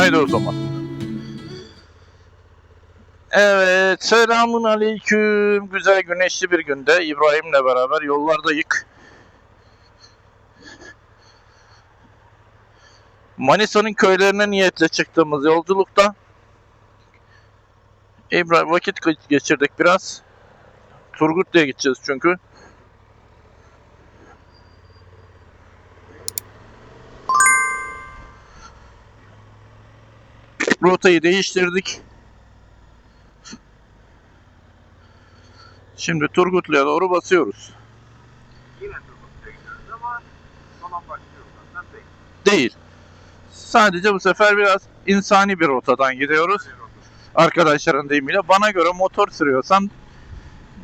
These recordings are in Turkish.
Haydi o zaman. Evet, selamun aleyküm. Güzel güneşli bir günde İbrahim'le beraber yollardayız. Manisa'nın köylerine niyetle çıktığımız yolculukta İbrahim vakit geçirdik biraz. Turgutlu'ya gideceğiz çünkü. Rotayı değiştirdik. Şimdi Turgutlu'ya doğru basıyoruz. Yine Turgutlu'ya gidiyoruz ama son başlıyorlardan değil. Değil. Sadece bu sefer biraz insani bir rotadan gidiyoruz. Arkadaşların deyimiyle. Bana göre motor sürüyorsan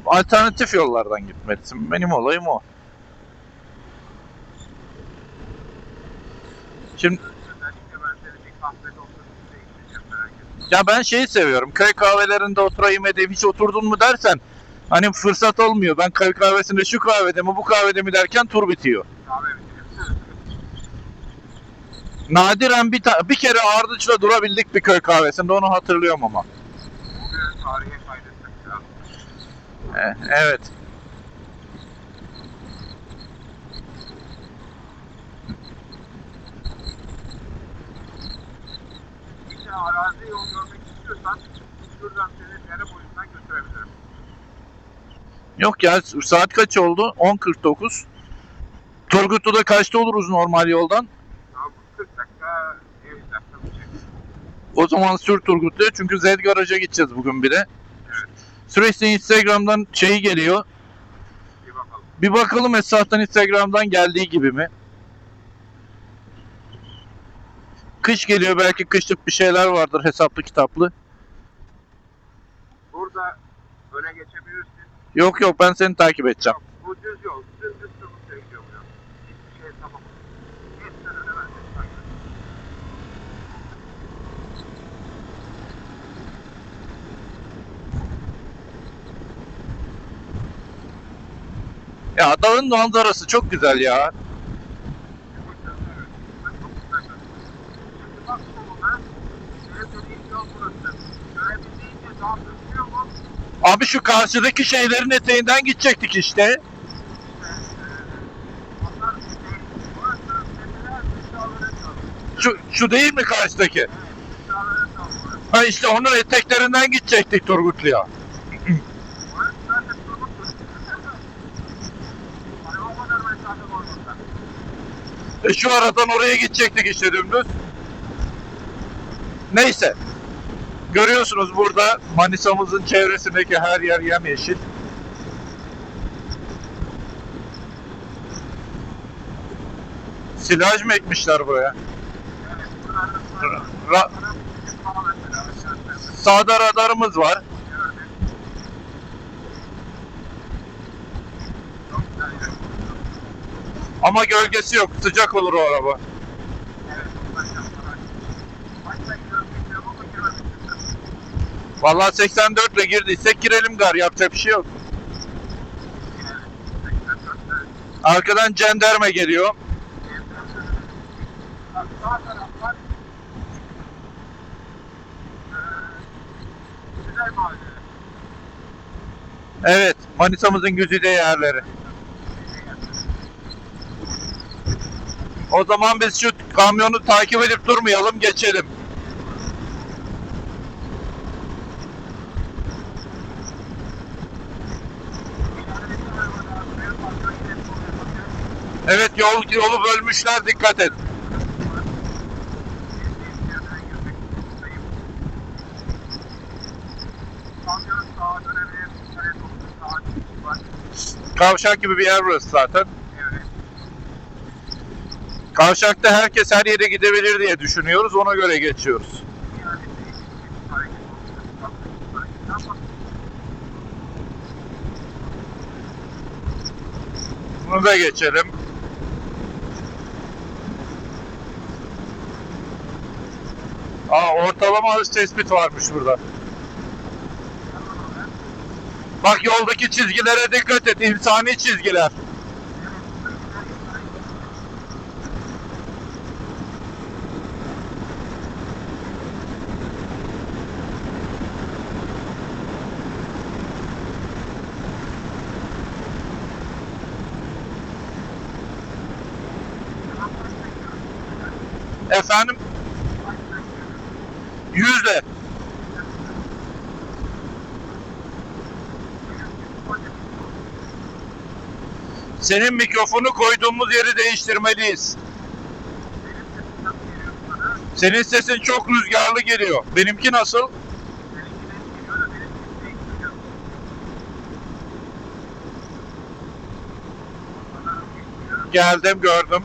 alternatif yollardan gitmelisin. Benim olayım o. Şimdi Özellikle ben seni bir kahvede oturduğumda ekleyeceğim, merak etme. ya ben şeyi seviyorum. Köy kahvelerinde oturayım edeyim, hiç oturdun mu dersen hani fırsat olmuyor. Ben köy kahvesinde şu kahvede mi bu kahvede mi derken tur bitiyor. Kahve bitirip Nadiren bir kere Ardıç'la durabildik bir köy kahvesinde, onu hatırlıyorum ama. bugün tarihe kaydetmek lazım. Evet. Bir de arazi yol görmek istiyorsan şuradan seni dere boyundan götürebilirim. Yok ya, saat kaç oldu? 10.49. Turgutlu'da kaçta oluruz normal yoldan? Tamam, 40 dakika, 50 dakika bir şey. O zaman sür Turgutlu'ya, çünkü Z Garaj'a gideceğiz bugün bir de. Evet. Sürekli Instagram'dan şeyi geliyor. Bir bakalım. Bir bakalım Esrah'tan Instagram'dan geldiği gibi mi? Kış geliyor, belki kışlık bir şeyler vardır hesaplı kitaplı. Burada öne geçebilirsin. Yok yok, ben seni takip edeceğim. Yok, bu düz yol. Düz Turgutlu'ya gidiyor bu yol. Hiçbir şey tamam. Hepsinden öne verecek. Takip et. Ya dağın manzarası çok güzel ya. Şimdi bak soluna, dediğim yol burası. Görebildiğince daha gözüküyor mu? Abi şu karşıdaki şeylerin eteğinden gidecektik işte. Onlar burası tepeler dışarılara çalıyor. Şu değil mi karşıdaki? Dışarılara çalıyor. Ha işte onun eteklerinden gidecektik Turgutlu'ya. Burası zaten Turgutlu. Hani o kadar mesafe var burada. Şu aradan oraya gidecektik işte dümdüz. Neyse. Görüyorsunuz burada Manisa'mızın çevresindeki her yer yemyeşil. Silaj mı ekmişler buraya? Evet, buralarda Ra- falan mesela gösterdim. Sağda radarımız var. Gördüm. Çok güzel yer. Ama gölgesi yok. Sıcak olur o araba. Evet, buradan yaptılar. Başta gidiyorum, geçiyorum ama giremedim. Vallahi 84 ile girdiysek girelim gar. Yapacak bir şey yok. Arkadan jandarma geliyor. Sağ taraflar güzel mahalle. Evet. Manisa'mızın güzide yerleri. O zaman biz şu kamyonu takip edip durmayalım. Geçelim. Evet, yolu bölmüşler. Dikkat et. Kavşak gibi bir yer burası zaten. Kavşakta herkes her yere gidebilir diye düşünüyoruz. Ona göre geçiyoruz. Bunu da geçelim. Ortalama hız tespit varmış burada. Bak, yoldaki çizgilere dikkat et. İnsani çizgiler. Efendim? Yüzde. Senin mikrofonu koyduğumuz yeri değiştirmeliyiz. Senin sesin çok rüzgarlı geliyor. Benimki nasıl? Geldim, gördüm.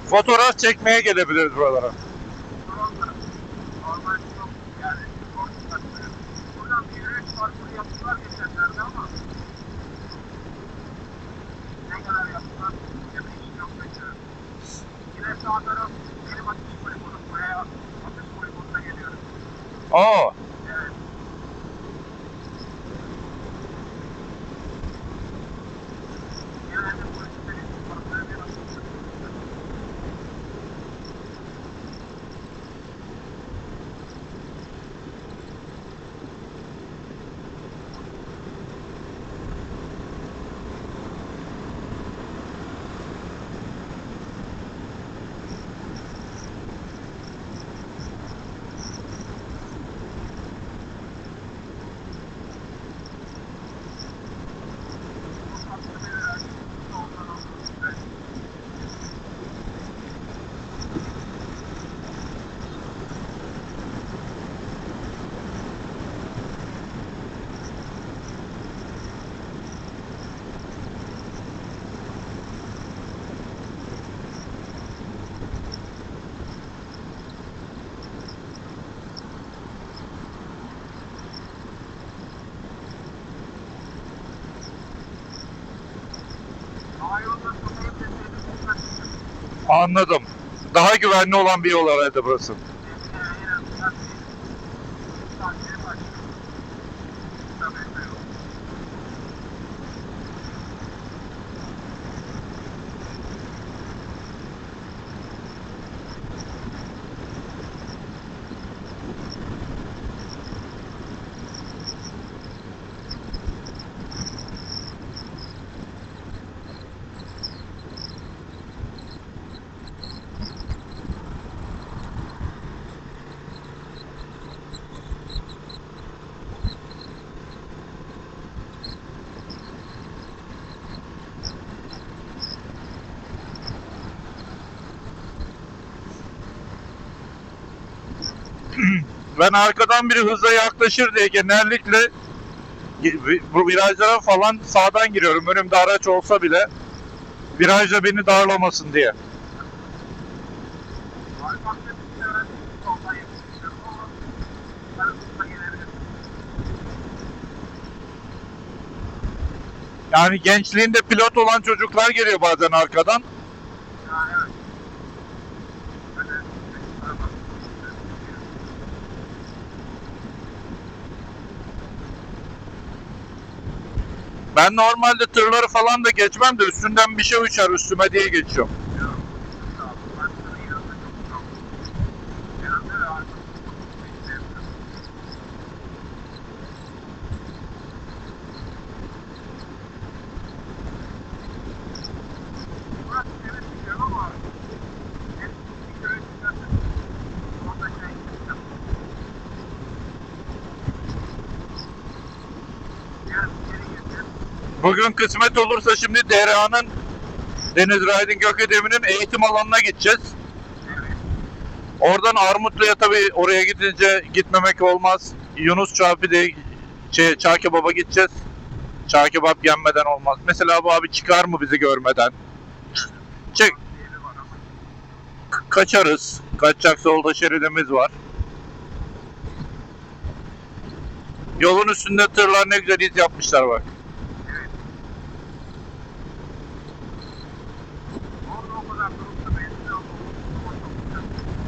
Fotoğraf çekmeye gelebiliriz buralara. Sağ taraf benim atış poligonum. Buraya atış poligonuna geliyorum. Aa, Evet. Genelde polislerin parklarına bir atış poligonuna. anladım. Daha güvenli olan bir yol herhalde burası. Ben arkadan biri hızla yaklaşır diye genellikle bu virajlara falan sağdan giriyorum. Önümde araç olsa bile virajda beni darlamasın diye. Yani gençliğinde pilot olan çocuklar geliyor bazen arkadan. Ben normalde tırları falan da geçmem de üstünden bir şey uçar üstüme diye geçiyorum. Bugün kısmet olursa şimdi DRA'nın Deniz Raydın Gökademi'nin eğitim alanına gideceğiz. Oradan Armutlu'ya tabii oraya gidince gitmemek olmaz. Yunus Çarpı'da Çağ Kebap'a gideceğiz. Çağ Kebap yenmeden olmaz. Mesela bu abi çıkar mı bizi görmeden? Çek. Kaçarız. Kaçacak solda şeridimiz var. Yolun üstünde tırlar ne güzel iz yapmışlar bak.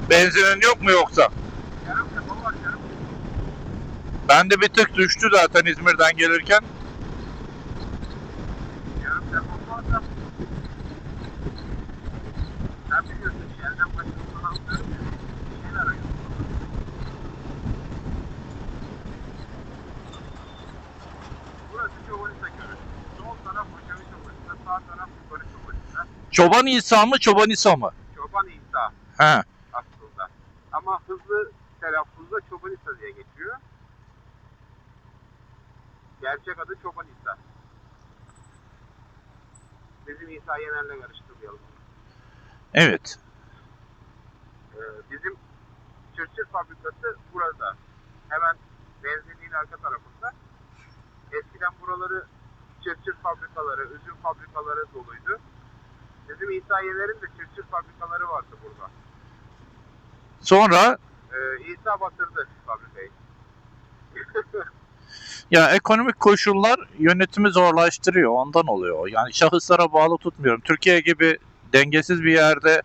Benzinin yok mu yoksa? Ben de bir tık düştü zaten İzmir'den gelirken. Sen biliyorsun ya. eskiden başımızdan alıyoruz ya. Bir şeyler arıyoruz. Burası Çobanisa Köyü. Sol taraf Aşağı Çobanisa, sağ taraf Yukarı Çobanisa. Çoban İsa mı Çoban İsa mı? Çoban İsa He. aslında. Ama hızlı telaffuzda Çobanisa diye geçiyor. Gerçek adı Çoban İsa. Bizim İsa Yener'le karıştırmayalım. Evet. Bizim çırçır fabrikası burada. Hemen benzinliğin arka tarafında. Eskiden buraları çırçır fabrikaları, üzüm fabrikaları doluydu. Bizim İsa Yener'in de çırçır fabrikaları vardı burada. Sonra İsa batırdı fabrikayı. ya ekonomik koşullar yönetimi zorlaştırıyor. Ondan oluyor. Yani şahıslara bağlı tutmuyorum. Türkiye gibi dengesiz bir yerde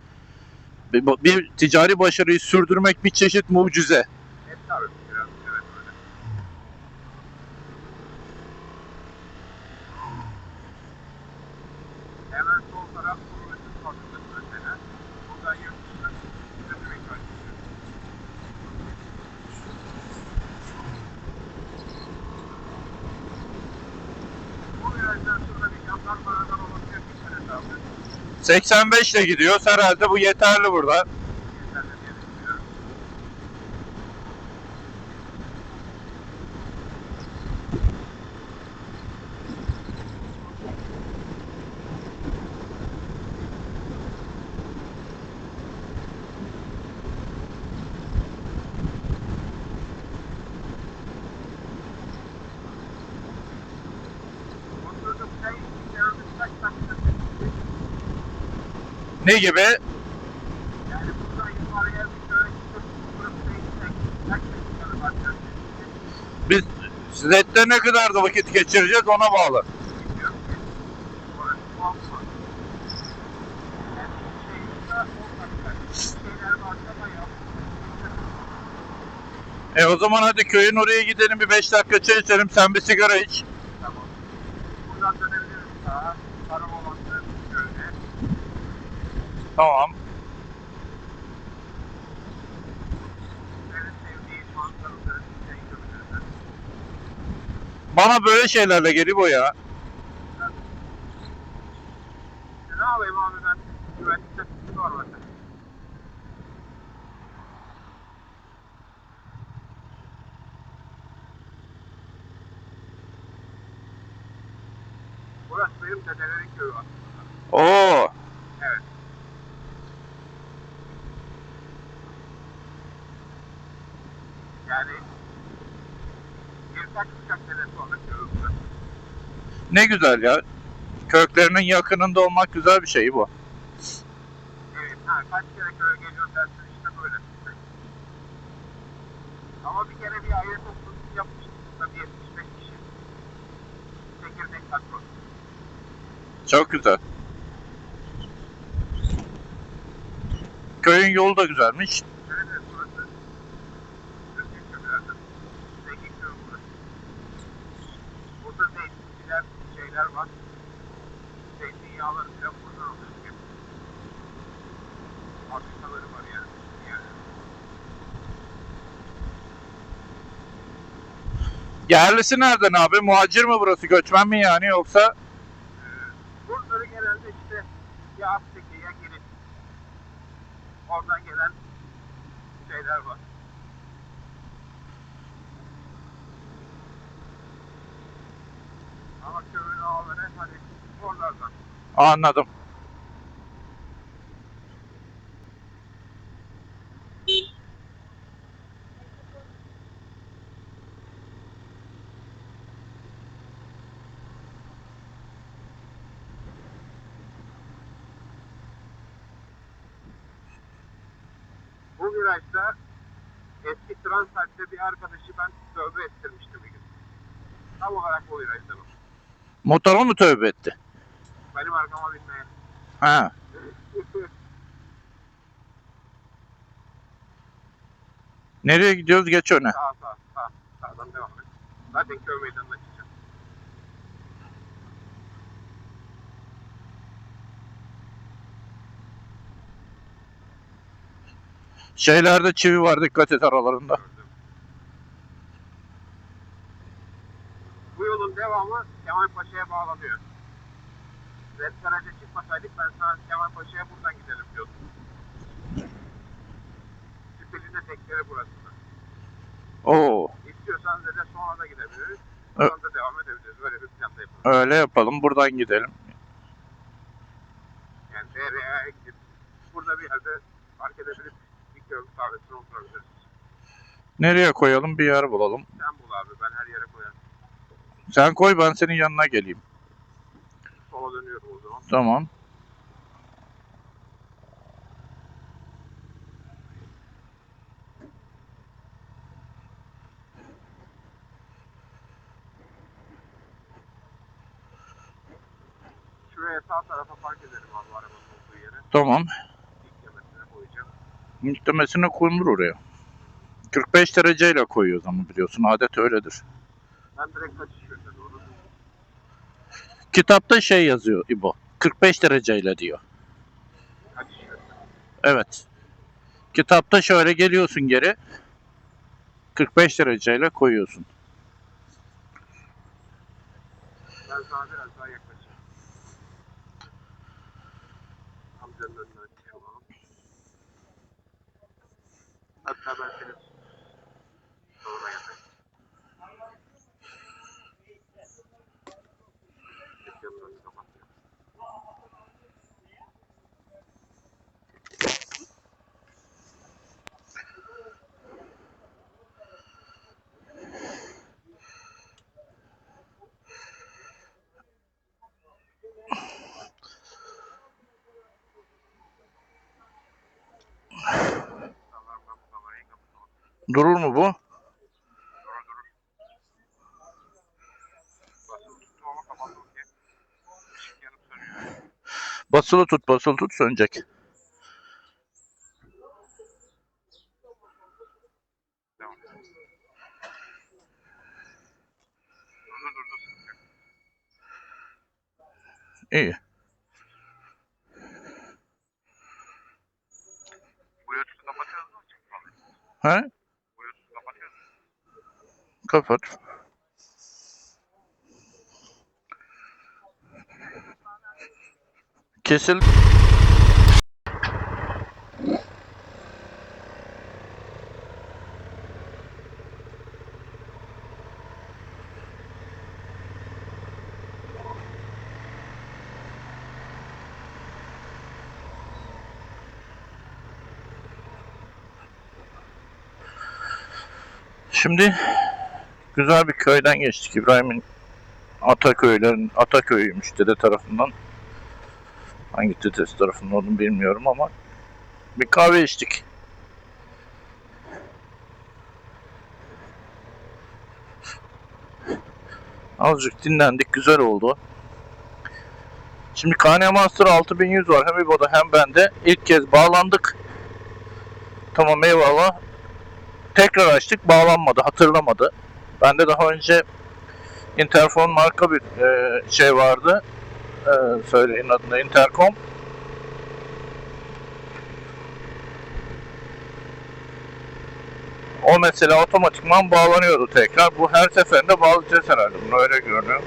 bir ticari başarıyı sürdürmek bir çeşit mucize. Tabii biraz evet öyle. Hemen sol taraf kuru üzüm fabrikası mesela. Buradan yurt dışına üzüm ithal ediyor. Bu virajdan sonra bir jandarmadan olabilir bir kere daha. 85 ile gidiyoruz. Herhalde bu yeterli burada. Yeterli diye düşünüyorum. Oturdum çay içtik, yanımda kaç dakika çekti. Ne gibi? Yani buradan yukarıya bir köye gittik, burası değişecek. Kaç dakikada başlıyor? Biz Zed'de ne kadar da vakit geçireceğiz ona bağlı. Bilmiyorum ki. Orası muamma. Yani şeyinde 10 dakika. Şeyler varsa bayağı. O zaman hadi köyün oraya gidelim, bir 5 dakika çay içelim, sen bir sigara iç. Tamam. Buradan dönebiliriz sağa. Karamoğlan'da köyüne. Tamam. Senin sevdiğin manzaraları şey görebiliriz. Bana böyle şeylerle geliyor o ya. Ne yapayım abi ben? Güvenlikte sıkıntı var bende. Burası benim dedelerin köyü aslında. Oo. Evet. Yani birkaç uçak sene sonra köyü burası. Ne güzel ya. Köklerinin yakınında olmak güzel bir şey bu. Evet, kaç kere köye geliyor dersin işte böyle. Ama bir kere bir aile toplantısı yapmıştık. Tabii 75 kişi. Tekirdek kadro. Çok güzel. Köyün yolu da güzelmiş. Evet, evet, burası. Türkiye köylerden. Zengin köy burası. Burada zeytinciler, şeyler var. Zeytinyağları bile buradan alıyoruz. Fabrikaları var yani. Yerlisi nereden abi? Muhacir mi burası? Göçmen mi yani yoksa? Buraları genelde işte ya Akteki ya Girit. Oradan gelen şeyler var. Ama köyün ağaları hani oralardan. Anladım. Bu virajda eski Transalp'te bir arkadaşı ben tövbe ettirmiştim bir gün. Tam olarak o virajdan o. Motora mu tövbe etti? Benim arkama binmeye. Ha. Nereye gidiyoruz? Geç öne. Sağdan devam et. Zaten köy meydanına çıkacağım. Şeylerde çivi var, dikkat et aralarında. Gördüm. Bu yolun devamı Kemalpaşa'ya bağlanıyor. Red Garage'a çıkmasaydık ben sana Kemalpaşa'ya buradan gidelim diyordum. Sipil'in de tekleri burasında. Oo, İstiyorsan de sonra da gidebiliriz. Buradan da devam edebiliriz. Böyle bir planda yapalım. öyle yapalım. Buradan gidelim. Yani DRA'ya gidip burada bir yerde park edebilip bir köylü kahvesine oturabiliriz. Nereye koyalım? Bir yer bulalım. Sen bul abi, ben her yere koyarım. Sen koy, ben senin yanına geleyim. Sola dönüyorum o zaman. Tamam. Şuraya sağ tarafa park edelim abi arabanın olduğu yere. Tamam. İlk yemesine koyacağım. Yüklemesine konulur oraya. 45 dereceyle koyuyoruz ama biliyorsun, adet öyledir. Ben direkt kaçış yönüne doğru. Kitapta şey yazıyor İbo. 45 dereceyle diyor. Kaçış yönüne. Evet. Kitapta şöyle geliyorsun geri. 45 dereceyle koyuyorsun. Ben sana biraz daha yaklaşayım. Amcanın önüne açmış olalım. Hatta ben senin soluna yapayım. Dükkanın önünü kapatıyorum. Sanırım ben bu kamerayı kapatamam. Durur mu bu? Durur durur. Basılı tuttum ama kapattım ki. Işık yanıp sönüyor. Basılı tut, basılı tut, sönecek. Devam. Durdu durdu, sıkıntı yok. İyi. Bluetooth'u kapatıyoruz mu? Açık mı? He? Bluetooth'u kapatıyoruz mu? Kapat. Kesil. Şimdi güzel bir köyden geçtik. İbrahim'in Ataköy'üymüş dede tarafından. Hangi dedesi tarafından olduğunu bilmiyorum ama bir kahve içtik. Azıcık dinlendik, güzel oldu. Şimdi KN Master 6100 var, hem İbo'da hem bende. İlk kez bağlandık. Tamam, eyvallah. Tekrar açtık, bağlanmadı, hatırlamadı. Bende daha önce Interphone marka bir şey vardı. Söyleyin adını, Intercom. O mesela otomatikman bağlanıyordu tekrar. Bu her seferinde bağlayacağız herhalde. Bunu öyle görünüyor.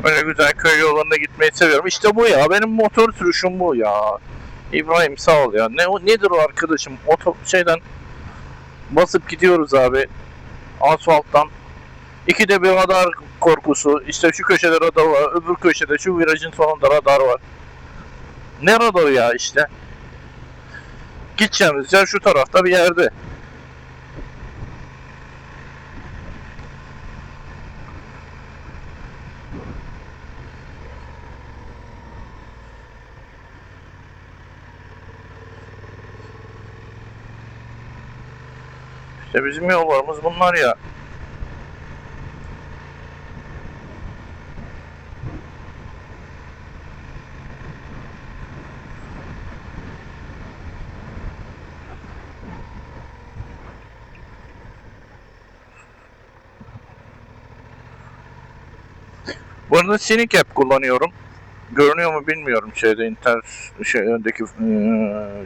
Böyle güzel köy yollarında gitmeyi seviyorum. İşte bu ya. Benim motor sürüşüm bu ya. İbrahim sağ ol ya. Nedir o arkadaşım? Şeyden basıp gidiyoruz abi. Asfalttan. İkide bir radar korkusu. İşte şu köşede radar var. Öbür köşede şu virajın sonunda radar var. Ne radarı ya işte. Gideceğimiz yer şu tarafta bir yerde. İşte bizim yollarımız bunlar ya. Bu arada Cynic App kullanıyorum. Görünüyor mu bilmiyorum şeyde öndeki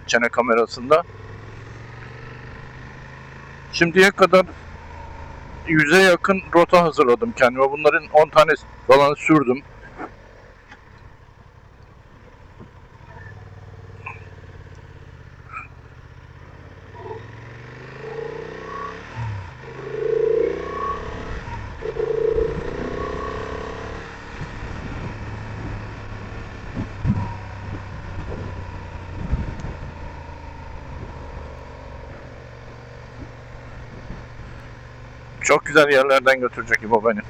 çene kamerasında. Şimdiye kadar 100'e yakın rota hazırladım kendime. Bunların 10 tane falan sürdüm. Çok güzel yerlerden götürecek İbo beni.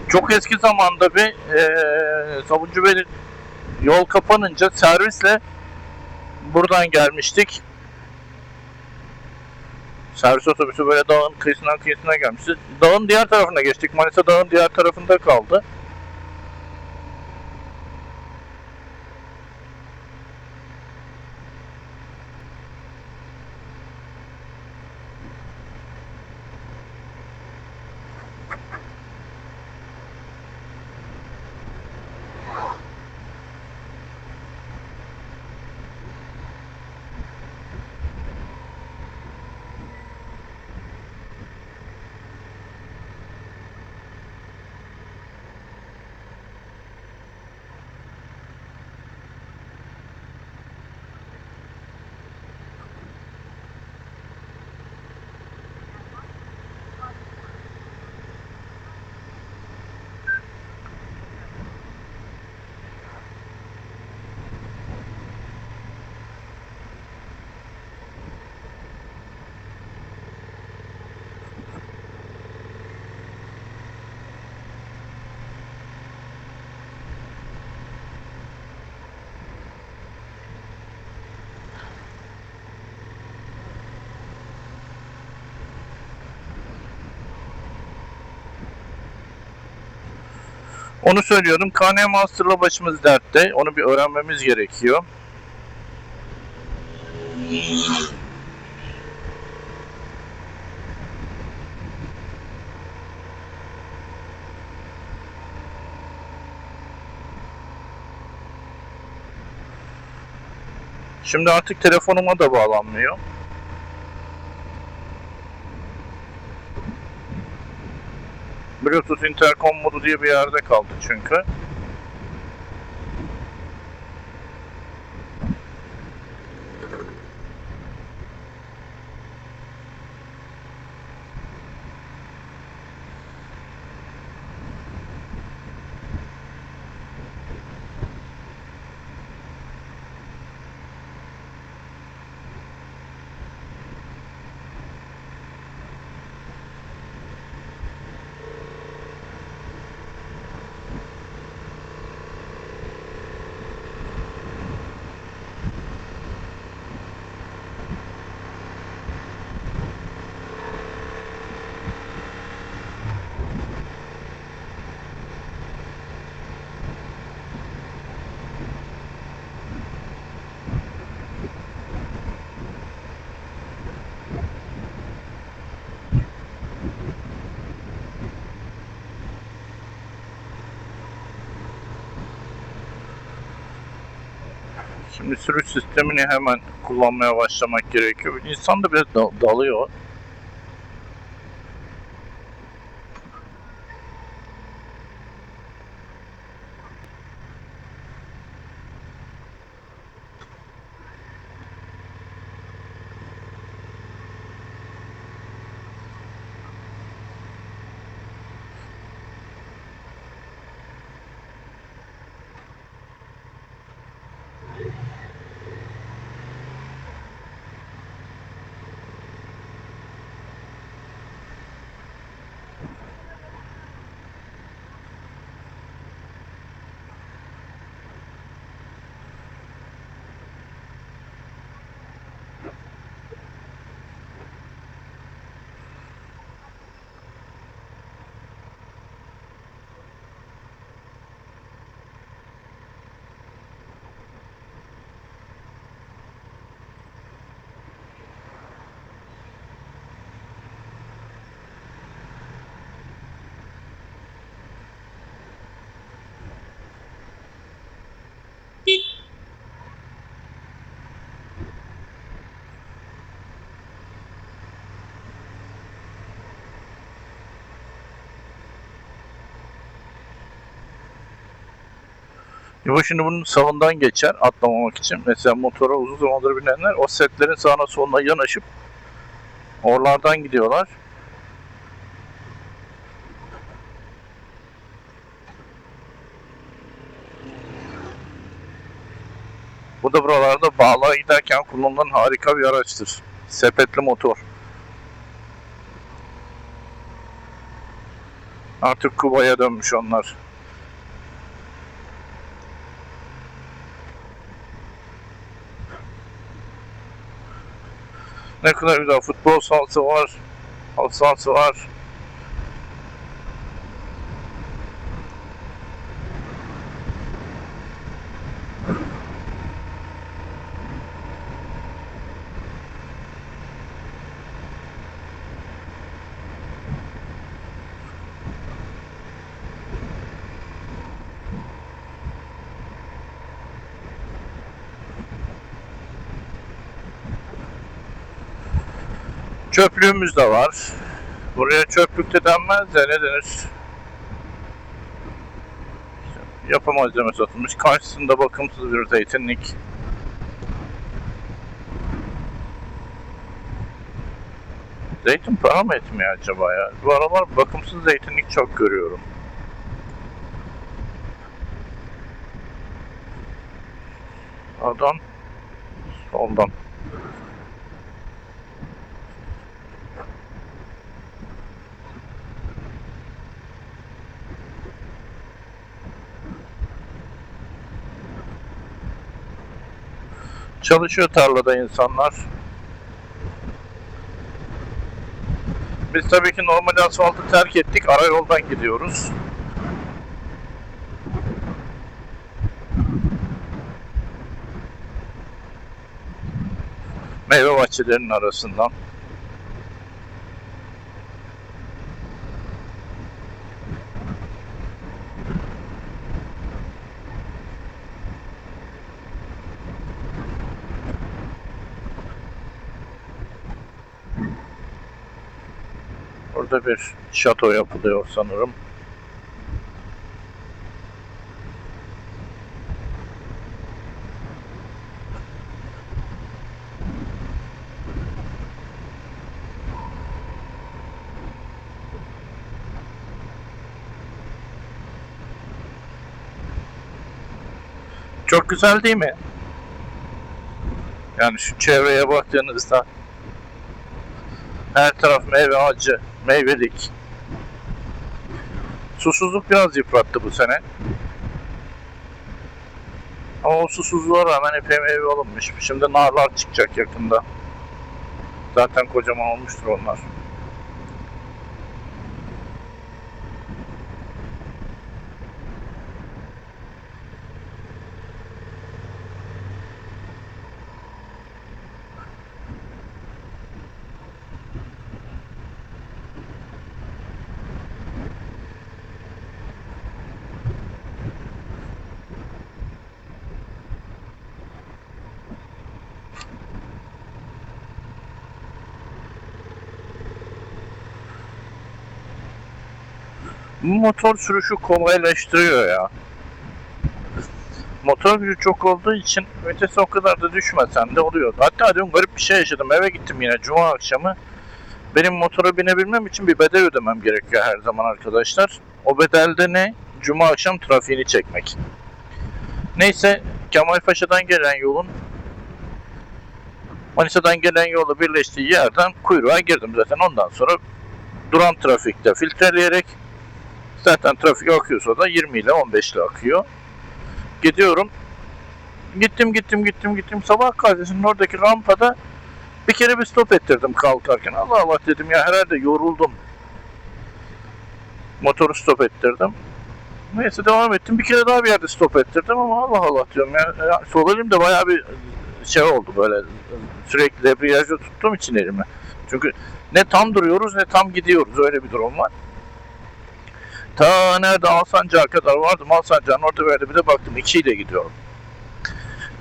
Çok eski zamanda bir Sabuncubelir yol kapanınca servisle buradan gelmiştik. Servis otobüsü böyle dağın kıyısına gelmişti. Dağın diğer tarafına geçtik. Manisa dağın diğer tarafında kaldı. Onu söylüyordum. KN Master'la başımız dertte. Onu bir öğrenmemiz gerekiyor. Şimdi artık telefonuma da bağlanmıyor. Bluetooth intercom modu diye bir yerde kaldı çünkü. Şimdi sürüş sistemini hemen kullanmaya başlamak gerekiyor. İnsan da biraz dalıyor. Bu şimdi bunun sağından geçer atlamamak için. Mesela motora uzun zamandır binenler o setlerin sağına soluna yanaşıp oralardan gidiyorlar. Bu da buralarda bağlığa giderken kullanılan harika bir araçtır. Sepetli motor. Artık Kuba'ya dönmüş onlar. Ne kadar güzel futbol sahası var, halı sahası var. Çöplüğümüz de var. Buraya çöplük de denmez de ne denir? Yapı malzeme satılmış. Karşısında bakımsız bir zeytinlik. Zeytin para mı etmiyor acaba ya? Bu aralar bakımsız zeytinlik çok görüyorum. Adam soldan. Çalışıyor tarlada insanlar. Biz tabii ki normal asfaltı terk ettik. Ara yoldan gidiyoruz. Meyve bahçelerinin arasından. Orada bir şato yapılıyor sanırım. Çok güzel değil mi? Yani şu çevreye baktığınızda her taraf meyve ağacı, meyvelik. Susuzluk biraz yıprattı bu sene. Ama o susuzluğa rağmen epey meyve alınmış. Şimdi narlar çıkacak yakında. Zaten kocaman olmuştur onlar. Bu motor sürüşü kolaylaştırıyor ya. Motor gücü çok olduğu için vitesi o kadar da düşmesen de oluyor. Hatta dün garip bir şey yaşadım. Eve gittim yine cuma akşamı. Benim motora binebilmem için bir bedel ödemem gerekiyor her zaman arkadaşlar. O bedelde ne? Cuma akşam trafiğini çekmek. Neyse Kemalpaşa'dan gelen yolun Manisa'dan gelen yolla birleştiği yerden kuyruğa girdim zaten. Ondan sonra duran trafikte filtreleyerek zaten trafik akıyorsa da 20 ile 15 ile akıyor. Gidiyorum. Gittim. Sabah Gazetesi'nin oradaki rampada bir kere bir stop ettirdim kalkarken. Allah Allah dedim ya herhalde yoruldum. Motoru stop ettirdim. Neyse devam ettim. Bir kere daha bir yerde stop ettirdim ama Allah Allah diyorum ya. Sol elimde bayağı bir şey oldu böyle. Sürekli debriyajda tuttuğum için elimi. Çünkü ne tam duruyoruz ne tam gidiyoruz. Öyle bir durum var. Ta nerede Alsancak'a kadar vardım. Alsancak'ın orada böyle bir de baktım 2 ile gidiyorum.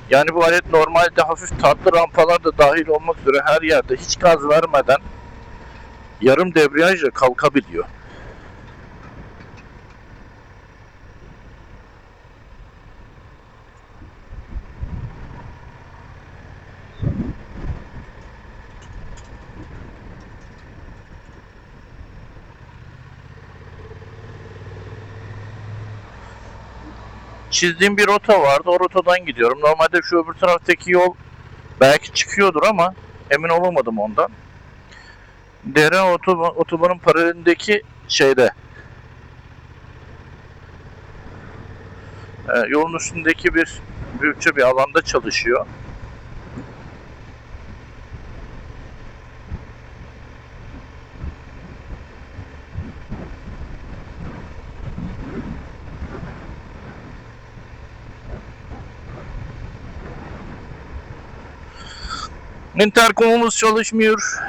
Yani bu alet normalde hafif tatlı rampalar da dahil olmak üzere her yerde hiç gaz vermeden yarım debriyajla kalkabiliyor. çizdiğim bir rota vardı. O rotadan gidiyorum. Normalde şu öbür taraftaki yol belki çıkıyordur ama emin olamadım ondan. Dere otobanın paralelindeki şeyde, yolun üstündeki büyükçe bir alanda çalışıyor. İnterkomumuz çalışmıyor.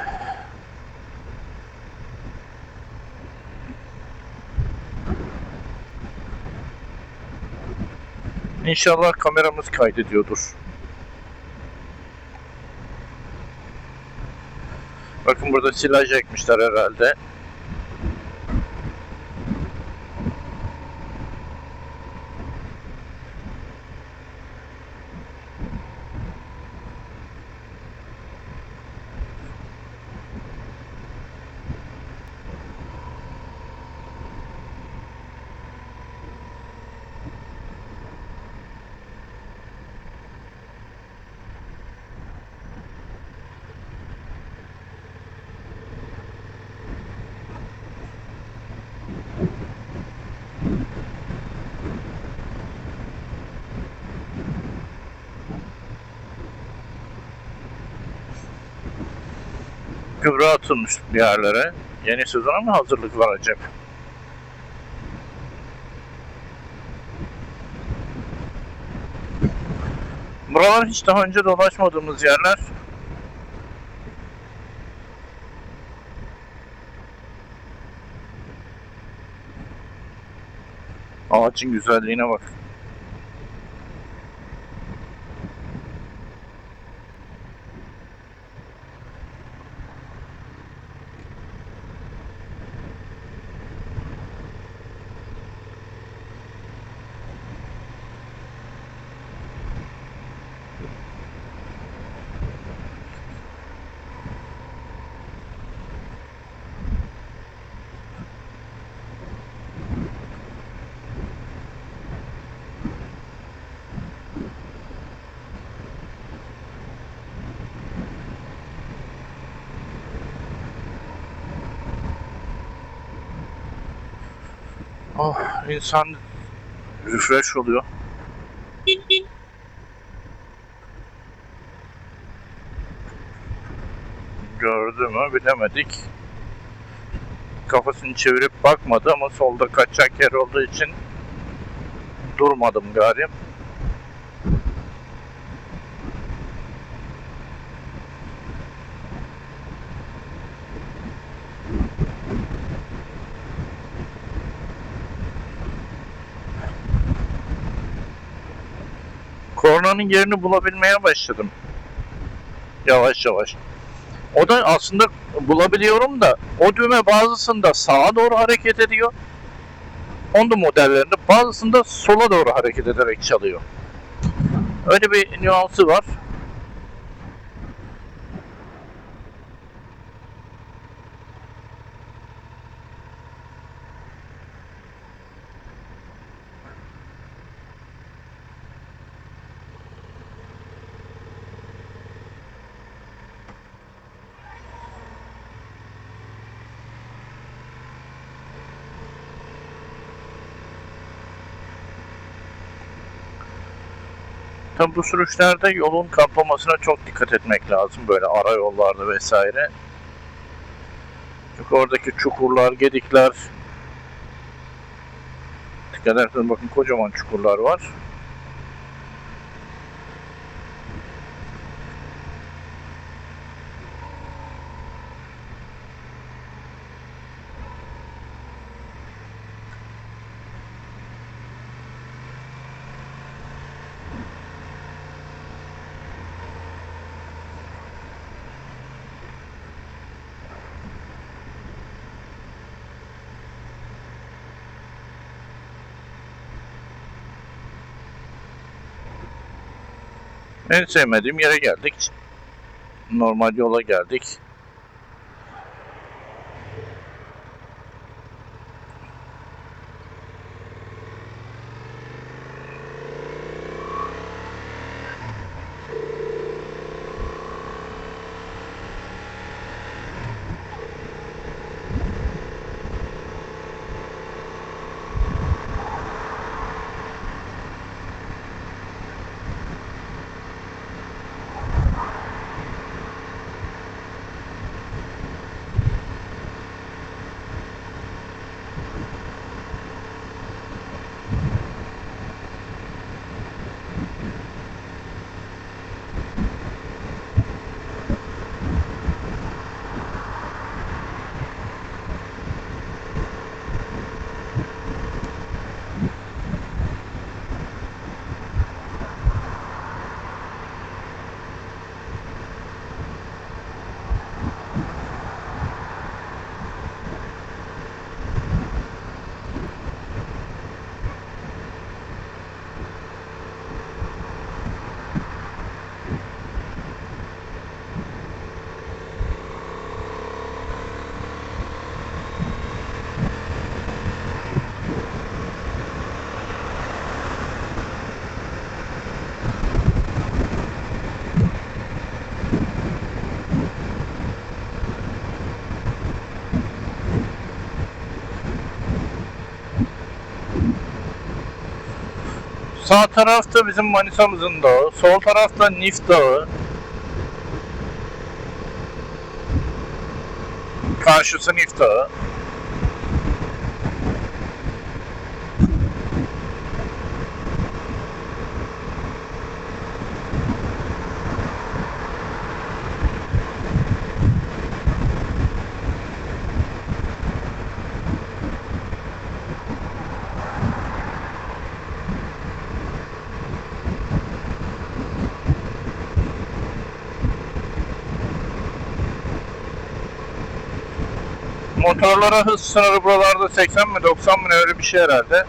İnşallah kameramız kaydediyordur. Bakın burada silaj ekmişler herhalde. Gübre atılmış bir yerlere. Yeni sezona mı hazırlık var acaba? Buralar hiç daha önce dolaşmadığımız yerler. Ağacın güzelliğine bak. Oh, insan refresh oluyor. Gördü mü bilemedik. Kafasını çevirip bakmadı ama solda kaçacak yer olduğu için durmadım gari. Kornanın yerini bulabilmeye başladım. Yavaş yavaş. O da aslında bulabiliyorum da o düğme bazısında sağa doğru hareket ediyor. Honda modellerinde bazısında sola doğru hareket ederek çalıyor. Öyle bir nüansı var. Tabi bu sürüşlerde yolun kaplamasına çok dikkat etmek lazım, böyle ara yollarda vesaire. Çünkü oradaki çukurlar, gedikler, dikkat ederseniz bakın kocaman çukurlar var. En sevmediğim yere geldik. Normal yola geldik. Sağ tarafta bizim Manisa'mızın dağı, sol tarafta Nif Dağı. Karşısı Nif Dağı. Motorlara hız sınırı buralarda 80 mi 90 mı öyle bir şey herhalde.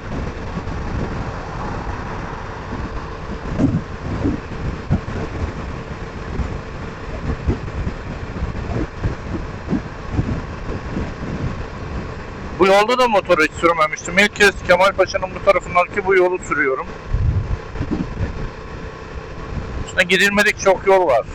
Bu yolda da motoru hiç sürmemiştim. İlk kez Kemal Paşa'nın bu tarafındaki bu yolu sürüyorum. İşte gidilmedik çok yol var.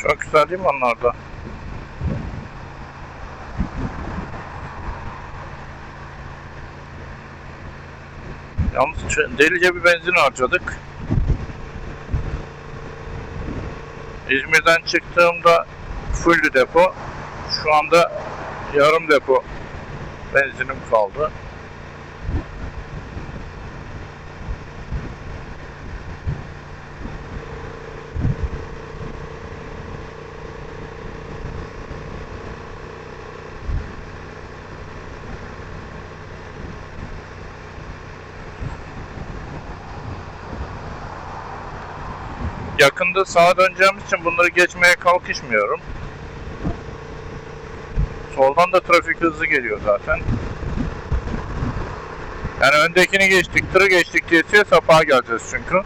Çok güzel değil mi onlar da? Yalnız delice bir benzin harcadık. İzmir'den çıktığımda fulldü depo. Şu anda yarım depo benzinim kaldı. Yakında sağa döneceğimiz için bunları geçmeye kalkışmıyorum. Soldan da trafik hızlı geliyor zaten. Yani öndekini geçtik, tırı geçtik diye sapağa geleceğiz çünkü.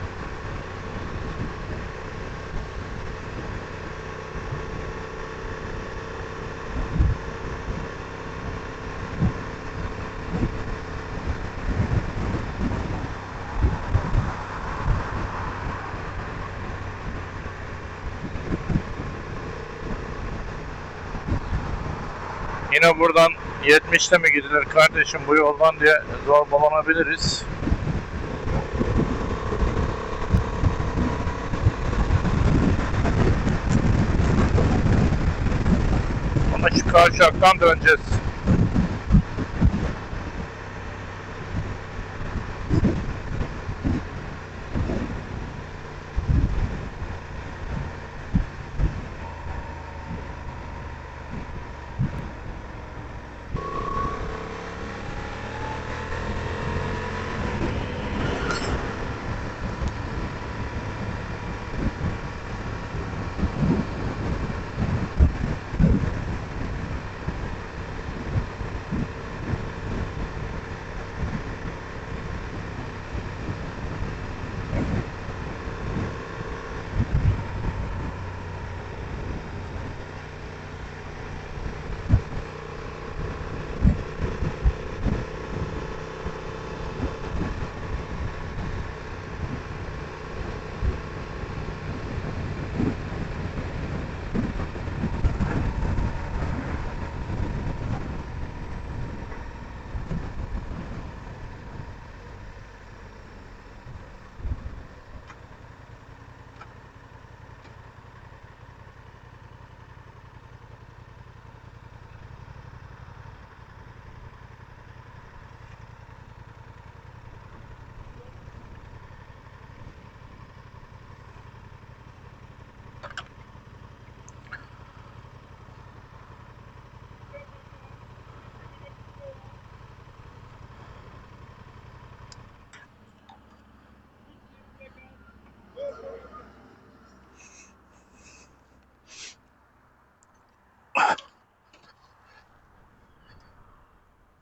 Yine buradan 70'te mi gidilir kardeşim bu yoldan diye zorbalanabiliriz. Ama şu kavşaktan döneceğiz.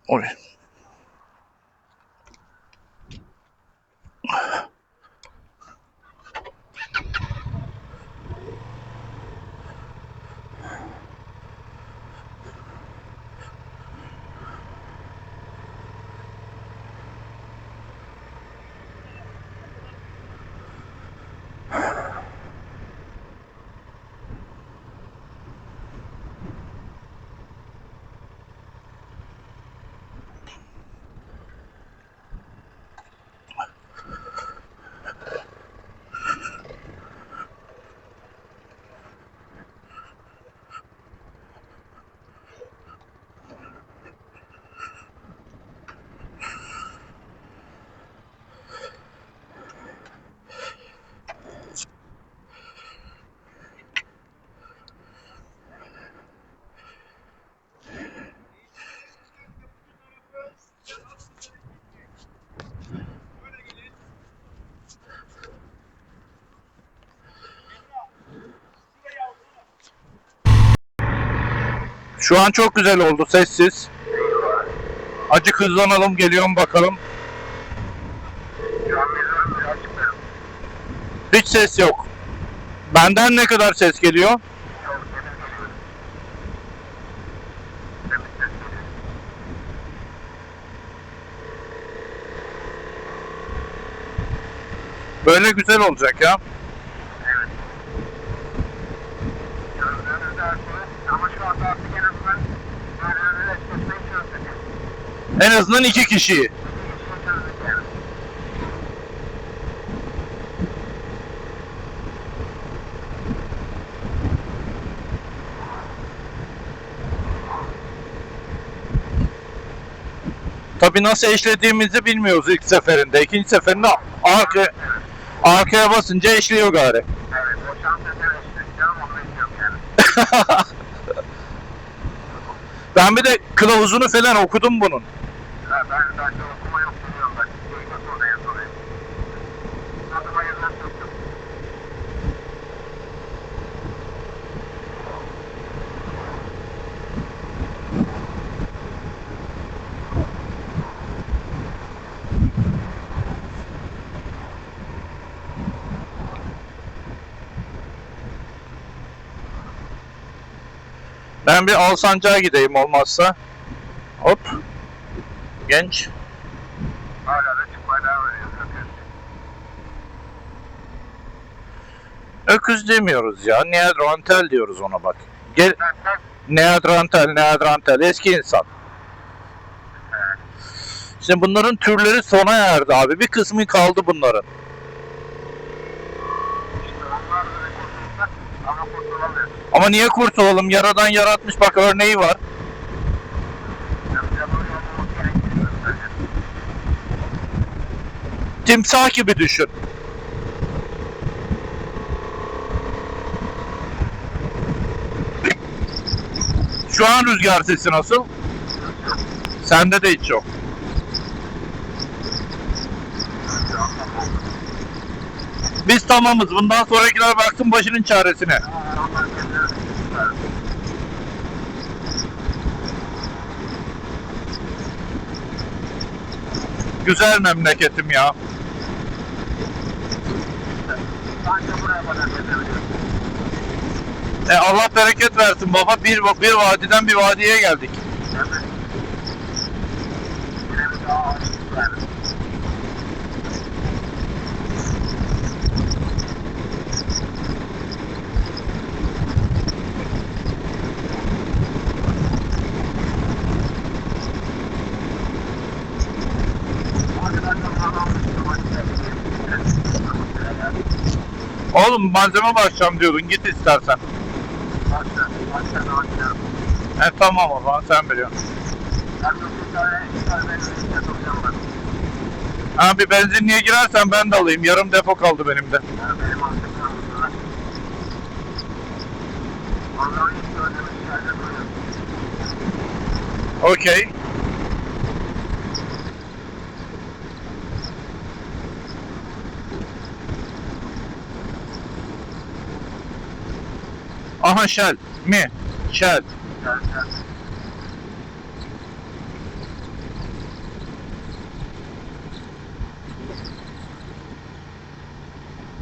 Oy. Şu an çok güzel oldu, sessiz. Acık hızlanalım, geliyorum bakalım. Hiç ses yok. Benden ne kadar ses geliyor? Böyle güzel olacak ya. Evet. Gördüğünüzde arkadaş ama şu anda artık en azından gördüğünüzde etmesini çözdük. En azından 2 kişiyi. İşini çözdük yani. Tabii nasıl eşlediğimizi bilmiyoruz ilk seferinde. İkinci seferinde arkaya basınca eşliyor gari. Evet, o şans eseri eşleşeceğim, onu bekliyorum yani. Ben bir de kılavuzunu falan okudum bunun. Ha, ben de okuma yok biliyorum ben. Nasıl odaya sorayım. Adıma yazılar soktum. Ben bir Alsancak'a gideyim olmazsa. Hop. Genç. Hala da çıkmaya devam ediyoruz. Öküz demiyoruz ya. Neandertal diyoruz ona bak. Gel. Sen Neandertal. Eski insan. Şimdi bunların türleri sona erdi abi. Bir kısmı kaldı bunların. işte onlar da ne kurtulsak ama kurtulamıyoruz. Ama niye kurtulalım? Yaradan yaratmış bak örneği var. Yapacağımız olmaması gerektiğini bence. Timsah gibi düşün. Şu an rüzgar sesi nasıl? Sende de hiç yok. Biz tamamız. Bundan sonrakiler baksın başının çaresine. Güzel memleketim ya. Sadece buraya kadar gezebiliyoruz. Allah bereket versin baba. Bir vadiden bir vadiye geldik. Evet. Yine bir daha açtık yani. Oğlum malzeme başlayacağım diyordun. Git istersen. Tamam o zaman sen biliyorsun. Ha bir benzinliğe girersen ben de alayım. Yarım depo kaldı benim de. Okey. Aha Shell mi? Shell.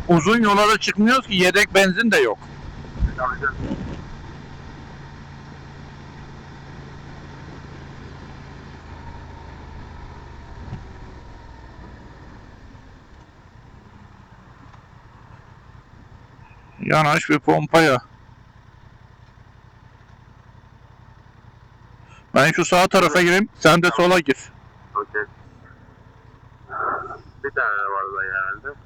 Uzun yola da çıkmıyoruz ki yedek benzin de yok. Yanaş bir pompaya. Ben şu sağ tarafa gireyim, sen de sola gir. Okey. Bir tane var da herhalde.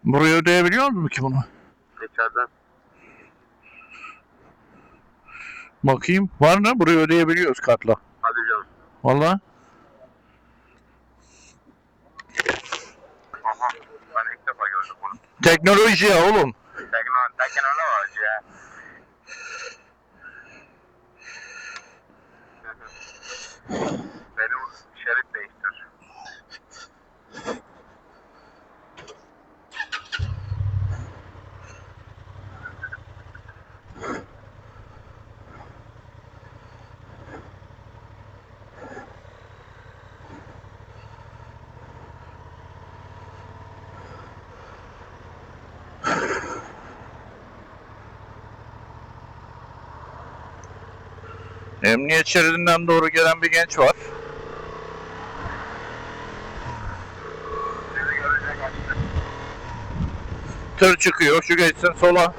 Buraya ödeyebiliyor musun ki bunu? İçeriden. Bakayım, var mı? Buraya ödeyebiliyoruz kartla. Hadi canım. Vallahi. Aha. Ben ilk defa gördüm bunu. Teknoloji ya oğlum. Teknoloji ya. Benim şerit değiştir. Emniyet şeridinden doğru gelen bir genç var. Seni görecek açtı. Tır çıkıyor, şu geçsin sola.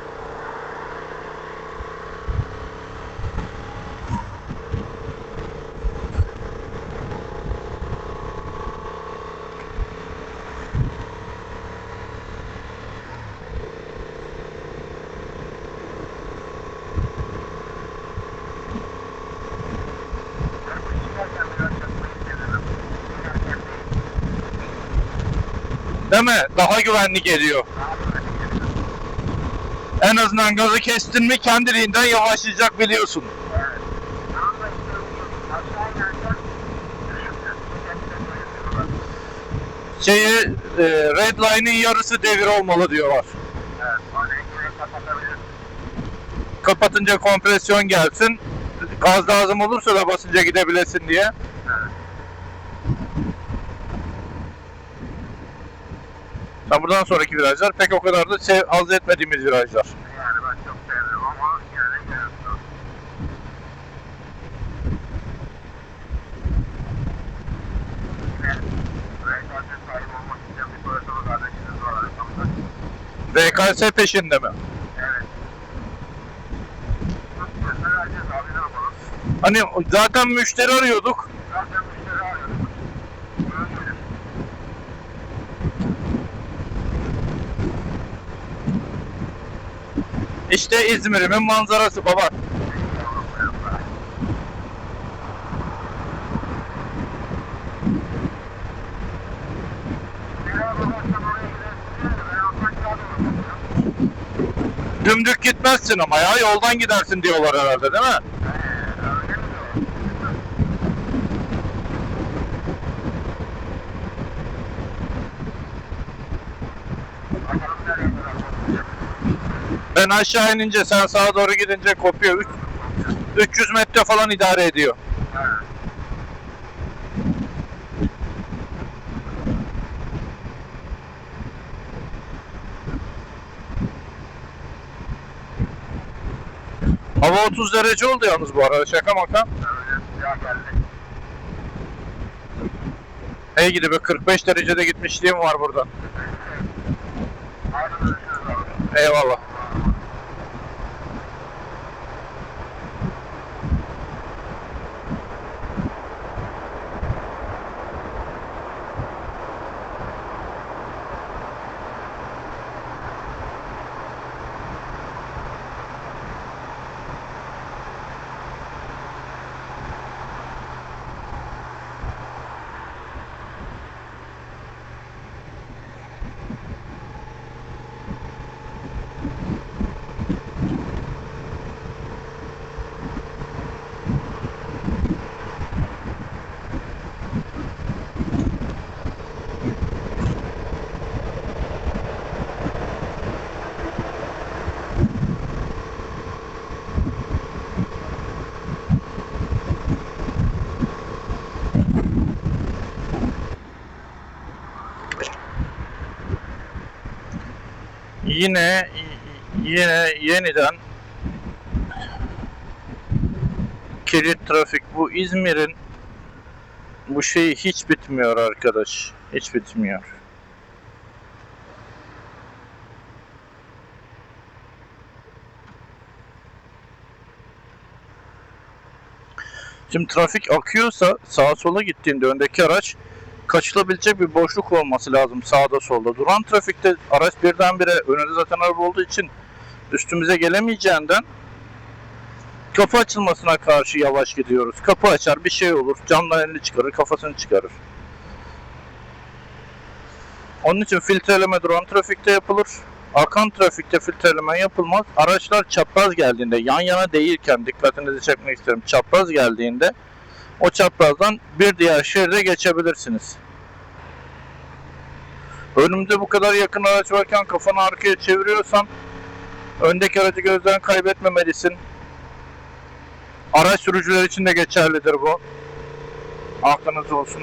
Değil mi? Daha güvenli geliyor. En azından gazı kestin mi kendiliğinden yavaşlayacak biliyorsun. Evet. Ama işte aşağı inerken Şeyi red line'in yarısı devir olmalı diyorlar. evet, o renkleri kapatabilir. Kapatınca kompresyon gelsin. Gaz lazım olursa da basınca gidebilesin diye. Evet. Ya buradan sonraki virajlar pek o kadar da haz etmediğimiz virajlar. Yani ben çok sevdim ama yine de görüyorsun. Yine RKS sahibi olmak isteyen bir Toyota'lı kardeşiniz var arkamda. VKS peşinde mi? Evet. Nasıl vereceğiz abi, ne yapalım? Hani zaten müşteri arıyorduk. Zaten müşteri arıyorduk. Görüşürüz. İşte İzmir'imin manzarası baba. Dümdük gitmezsin ama ya yoldan gidersin diyorlar herhalde değil mi? Ben aşağı inince sen sağa doğru gidince kopuyor. 300 metre falan idare ediyor. Hava 30 derece oldu yalnız bu arada, şaka maka. Hey gidi be, 45 derecede gitmişliğim var burada. Eyvallah. Yine yeniden kilit trafik. Bu İzmir'in bu şeyi hiç bitmiyor arkadaş. Hiç bitmiyor. Şimdi trafik akıyorsa sağa sola gittiğinde öndeki araç kaçılabilecek bir boşluk olması lazım sağda solda. Duran trafikte araç birdenbire, önünde zaten araba olduğu için üstümüze gelemeyeceğinden kapı açılmasına karşı yavaş gidiyoruz. Kapı açar, bir şey olur, camdan elini çıkarır, kafasını çıkarır. Onun için filtreleme duran trafikte yapılır. Akan trafikte filtreleme yapılmaz. Araçlar çapraz geldiğinde, yan yana değilken, dikkatinizi çekmek isterim. Çapraz geldiğinde o çaprazdan bir diğer şeride geçebilirsiniz. Önümde bu kadar yakın araç varken kafanı arkaya çeviriyorsan öndeki aracı gözden kaybetmemelisin. Araç sürücüler için de geçerlidir bu. Aklınız olsun.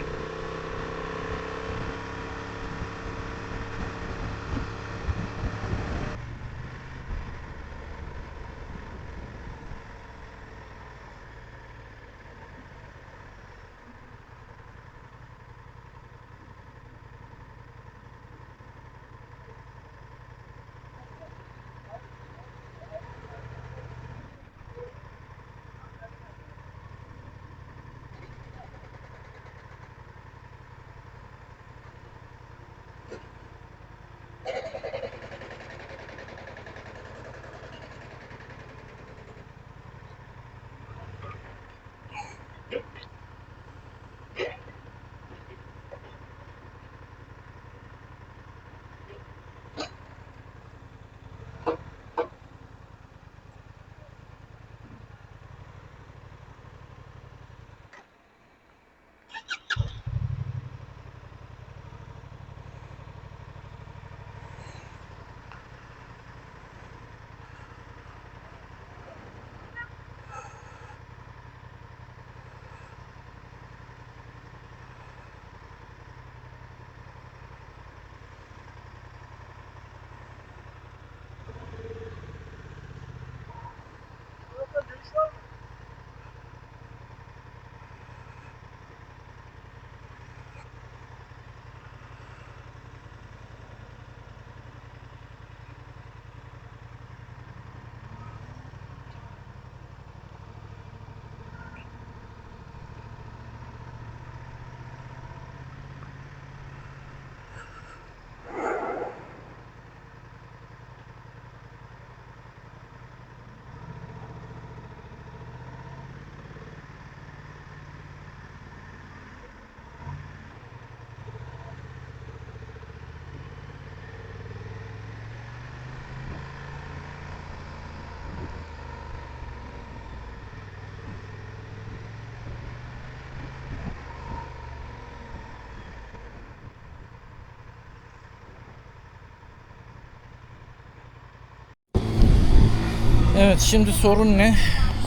Evet, şimdi sorun ne?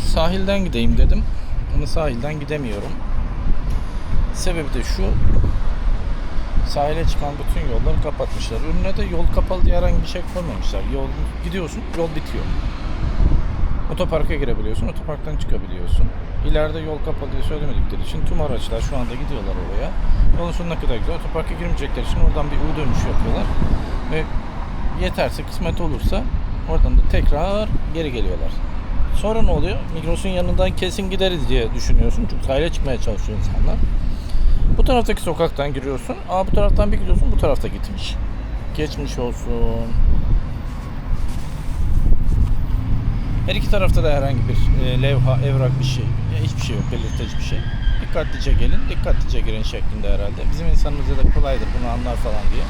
Sahilden gideyim dedim ama sahilden gidemiyorum. Sebebi de şu: sahile çıkan bütün yolları kapatmışlar. Önüne de yol kapalı diye herhangi bir şey koymamışlar. Yol gidiyorsun, yol bitiyor. Otoparka girebiliyorsun, otoparktan çıkabiliyorsun. İleride yol kapalı diye söylemedikleri için tüm araçlar şu anda gidiyorlar oraya. Yolun sonuna kadar gidiyor. Otoparka girmeyecekleri için oradan bir U dönüşü yapıyorlar. Ve yeterse, kısmet olursa oradan da tekrar geri geliyorlar. Sonra ne oluyor? Migros'un yanından kesin gideriz diye düşünüyorsun. Çünkü sahile çıkmaya çalışıyor insanlar. Bu taraftaki sokaktan giriyorsun. Bu taraftan bir gidiyorsun, bu tarafta gitmiş. Geçmiş olsun. Her iki tarafta da herhangi bir levha, evrak bir şey, hiçbir şey yok, belirtici bir şey. Dikkatlice gelin, dikkatlice girin şeklinde herhalde. Bizim insanımıza da kolaydır bunu anlar falan diye.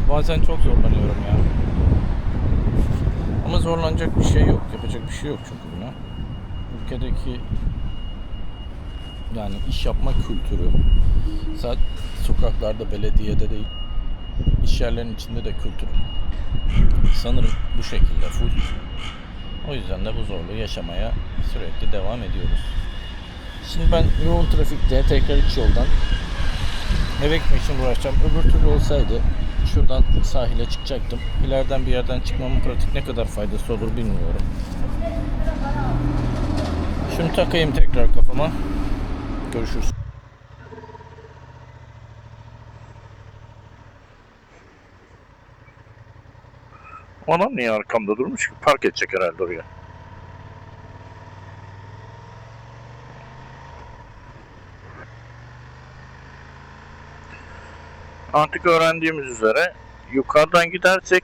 Bazen çok zorlanıyorum ya. Ama zorlanacak bir şey yok, yapacak bir şey yok çünkü buna. Ülkedeki yani iş yapma kültürü sadece sokaklarda, belediyede değil, iş yerlerinin içinde de kültür sanırım bu şekilde full. O yüzden de bu zorluğu yaşamaya sürekli devam ediyoruz. Şimdi ben yoğun trafikte tekrar iç yoldan eve gitmek için uğraşacağım. Öbür türlü olsaydı şuradan sahile çıkacaktım. İleriden bir yerden çıkmamın pratik ne kadar faydası olur bilmiyorum. Şunu takayım tekrar kafama. Görüşürüz. Ona niye arkamda durmuş ki? Park edecek herhalde oraya. Artık öğrendiğimiz üzere yukarıdan gidersek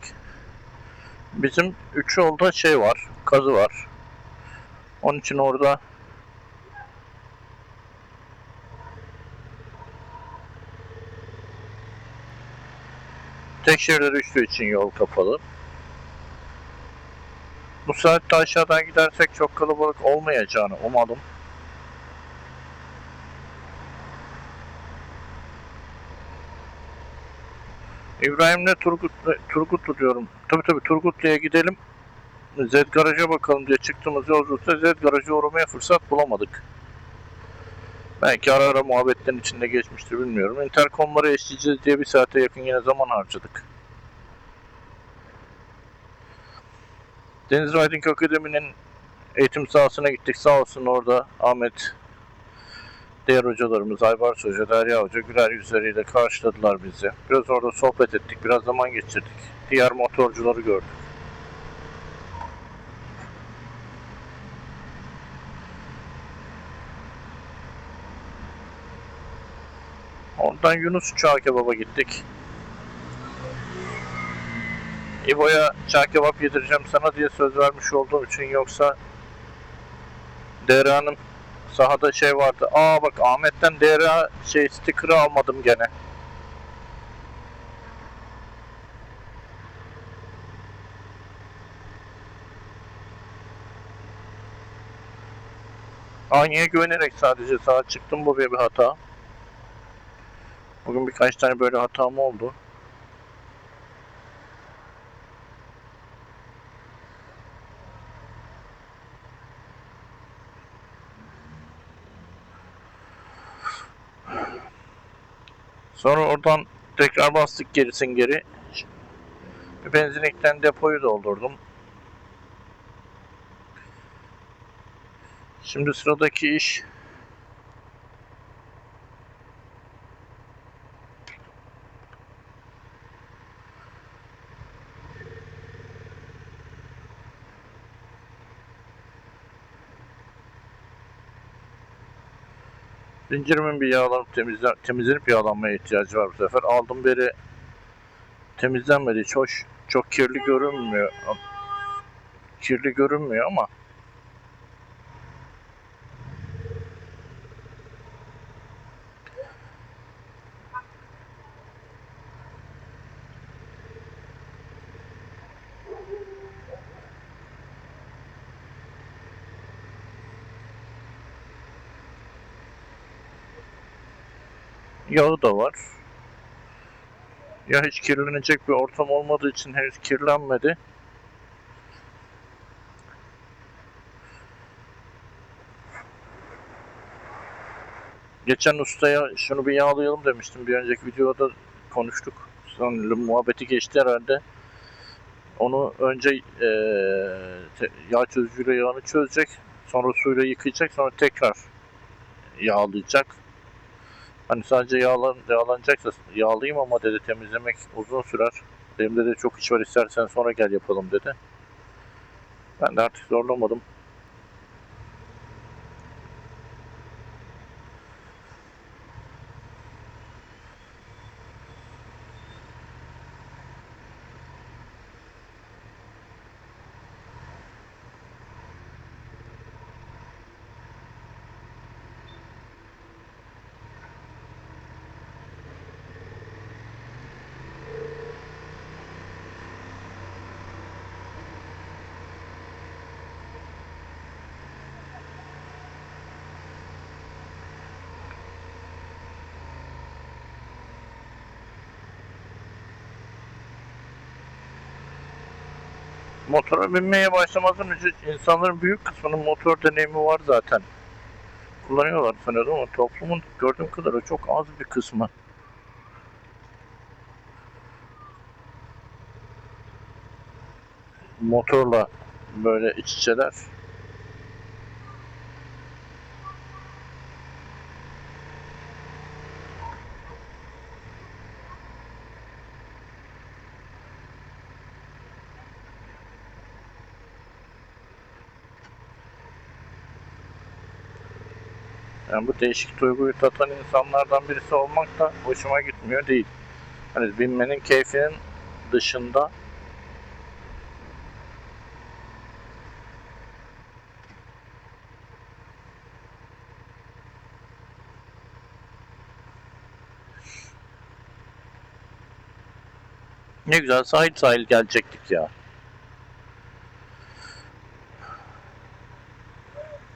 bizim 3 yolda şey var, kazı var. Onun için orada tek şeride düştüğü için yol kapalı. Bu saatte aşağıdan gidersek çok kalabalık olmayacağını umalım. İbrahim'le Turgutlu diyorum. Tabii Turgutlu'ya gidelim. Z Garaj'a bakalım diye çıktığımız yolculukta Z Garaj'a uğramaya fırsat bulamadık. Belki ara ara muhabbetlerin içinde geçmiştir bilmiyorum. Interkomları eşleyeceğiz diye bir saate yakın yine zaman harcadık. Deniz Riding Akademi'nin eğitim sahasına gittik. Sağ olsun orada Ahmet, diğer hocalarımız Aybars Hoca, Derya Hoca güler yüzleriyle karşıladılar bizi. Biraz orada sohbet ettik, biraz zaman geçirdik. Diğer motorcuları gördük. Oradan Yunus Çağ Kebap'a gittik. İbo'ya çağ kebap yedireceğim sana diye söz vermiş olduğum için, yoksa DRA'nın sahada şey vardı. Bak Ahmet'ten DRA sticker'ı almadım gene. Aynaya güvenerek sadece sağa çıktım, bu bir hata. Bugün birkaç tane böyle hatam oldu. Sonra oradan tekrar bastık gerisin geri. Bir benzinlikten depoyu doldurdum. Şimdi sıradaki iş zincirimin bir yağlanıp temizlenip yağlanmaya ihtiyacı var bu sefer. Aldım beri temizlenmedi. Hiç hoş. Çok kirli görünmüyor. Kirli görünmüyor ama yağı da var. Ya hiç kirlenecek bir ortam olmadığı için henüz kirlenmedi. Geçen ustaya şunu bir yağlayalım demiştim. Bir önceki videoda konuştuk. Sonra muhabbeti geçti herhalde. Onu önce yağ çözücüyle yağını çözecek. Sonra suyla yıkayacak. Sonra tekrar yağlayacak. Hani sadece yağlanacaksa yağlayayım ama dedi, temizlemek uzun sürer. Benim de çok iş var, istersen sonra gel yapalım dedi. Ben de artık zorlamadım. Motora binmeye başlamadan önce insanların büyük kısmının motor deneyimi var zaten. Kullanıyorlar sanıyordum ama toplumun gördüğüm kadarıyla çok az bir kısmı. Motorla böyle iç içeler. Yani bu değişik duyguyu tatan insanlardan birisi olmak da hoşuma gitmiyor değil. Hani binmenin keyfinin dışında ne güzel sahil sahil gelecektik ya.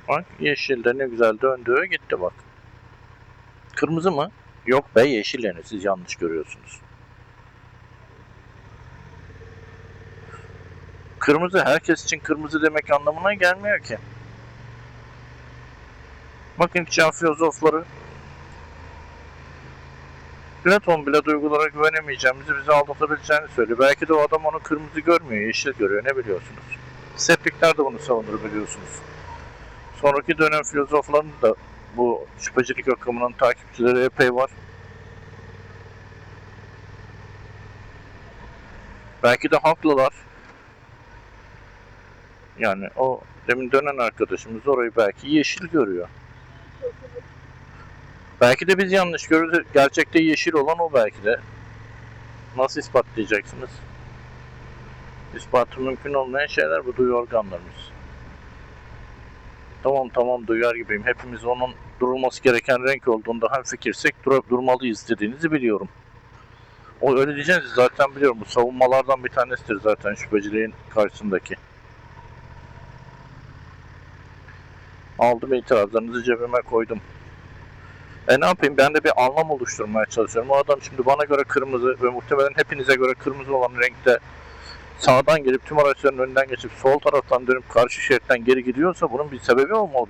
Bak yeşilde ne güzel döndü gitti bak. Kırmızı mı? Yok be, yeşil yani, siz yanlış görüyorsunuz. Kırmızı herkes için kırmızı demek anlamına gelmiyor ki. Bakın çağ filozofları Platon bile duygulara güvenemeyeceğimizi, bizi aldatabileceğini söylüyor. Belki de o adam onu kırmızı görmüyor, yeşil görüyor, ne biliyorsunuz? Septikler de bunu savunur biliyorsunuz. Sonraki dönem filozofların da bu şüphecilik akımının takipçileri epey var. Belki de haklılar. Yani o demin dönen arkadaşımız orayı belki yeşil görüyor. Belki de biz yanlış görüyoruz. Gerçekte yeşil olan o belki de. Nasıl ispatlayacaksınız? İspatı mümkün olmayan şeyler bu, duyu organlarımız. Tamam duyar gibiyim. Hepimiz onun durulması gereken renk olduğunda hemfikirsek durmalıyız dediğinizi biliyorum. O öyle diyeceğinizi zaten biliyorum. Bu savunmalardan bir tanesidir zaten şüpheciliğin karşısındaki. Aldım itirazlarınızı cebime koydum. Ne yapayım, ben de bir anlam oluşturmaya çalışıyorum. O adam şimdi bana göre kırmızı ve muhtemelen hepinize göre kırmızı olan renkte sağdan gelip tüm araçların önünden geçip sol taraftan dönüp karşı şeritten geri gidiyorsa bunun bir sebebi olmalı,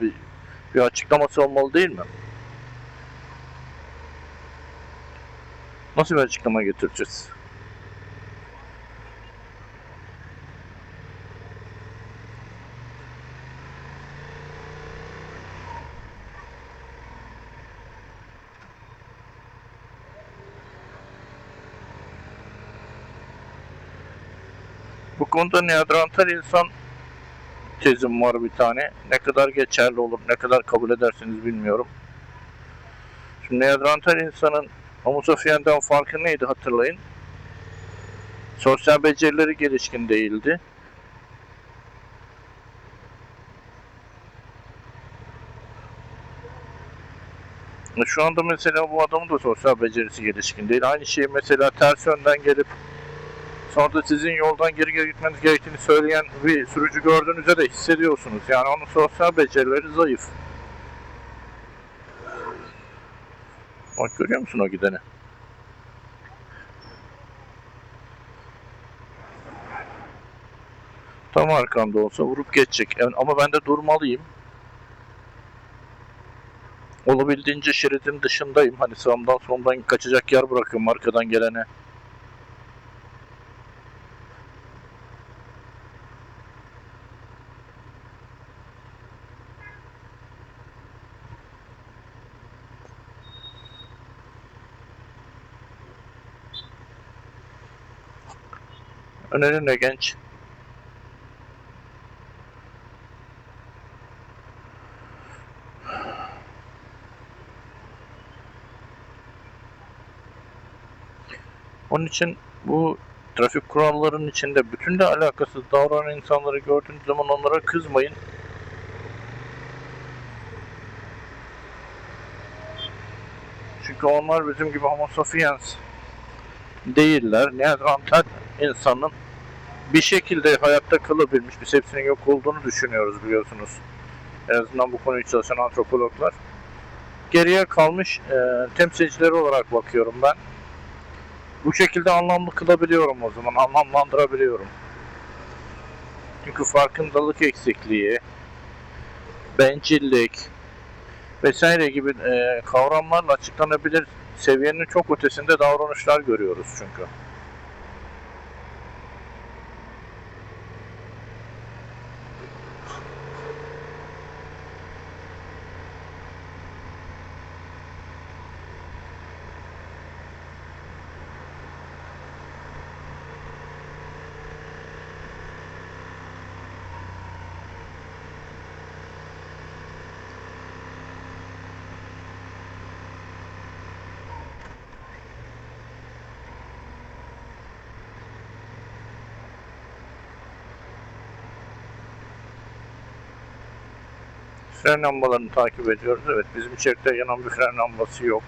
bir açıklaması olmalı değil mi? Nasıl bir açıklama getireceğiz? Bu konuda neandertal insan tezim var bir tane. Ne kadar geçerli olur, ne kadar kabul edersiniz bilmiyorum. Şimdi neandertal insanın Homo sapiens'ten farkı neydi hatırlayın? Sosyal becerileri gelişkin değildi. Şu anda mesela bu adamın da sosyal becerisi gelişkin değil. Aynı şeyi mesela ters yönden gelip sonra da sizin yoldan geri gitmeniz gerektiğini söyleyen bir sürücü gördüğünüzde de hissediyorsunuz. Yani onun sosyal becerileri zayıf. Bak görüyor musun o gideni? Tam arkamda olsa vurup geçecek. Ama ben de durmalıyım. Olabildiğince şeridin dışındayım. Hani sağımdan solumdan kaçacak yer bırakıyorum arkadan gelene. Önerin ne genç? Onun için bu trafik kurallarının içinde bütünle alakasız davranan insanları gördüğünüz zaman onlara kızmayın. Çünkü onlar bizim gibi homo sapiens değiller. Neandertal insanın bir şekilde hayatta kalabilmiş, biz hepsinin yok olduğunu düşünüyoruz biliyorsunuz. En azından bu konuyu çalışan antropologlar. Geriye kalmış temsilcileri olarak bakıyorum ben. Bu şekilde anlamlı kılabiliyorum o zaman, anlamlandırabiliyorum. Çünkü farkındalık eksikliği, bencillik vesaire gibi kavramlarla açıklanabilir seviyenin çok ötesinde davranışlar görüyoruz çünkü. Fren lambalarını takip ediyoruz. Evet, bizim içeride yanan bir fren lambası yok.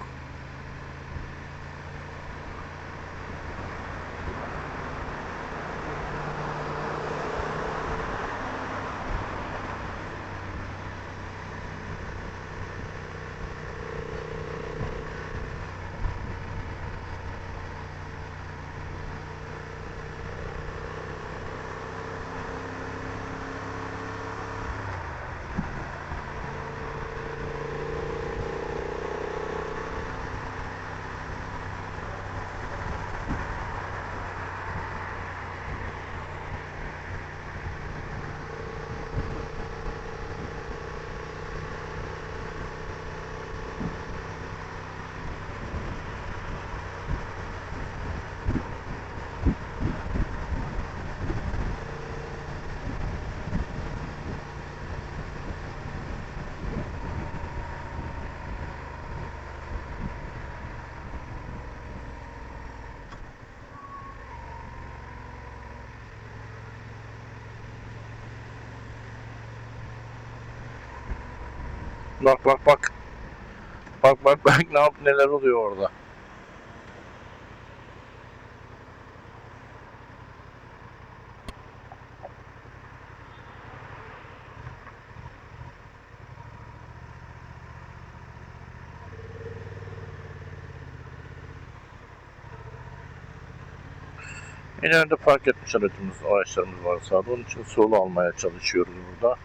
Bak bak bak. Bak bak bak neler oluyor orada. İleride park etmiş araçlarımız var sağda. Onun için solu almaya çalışıyoruz burada.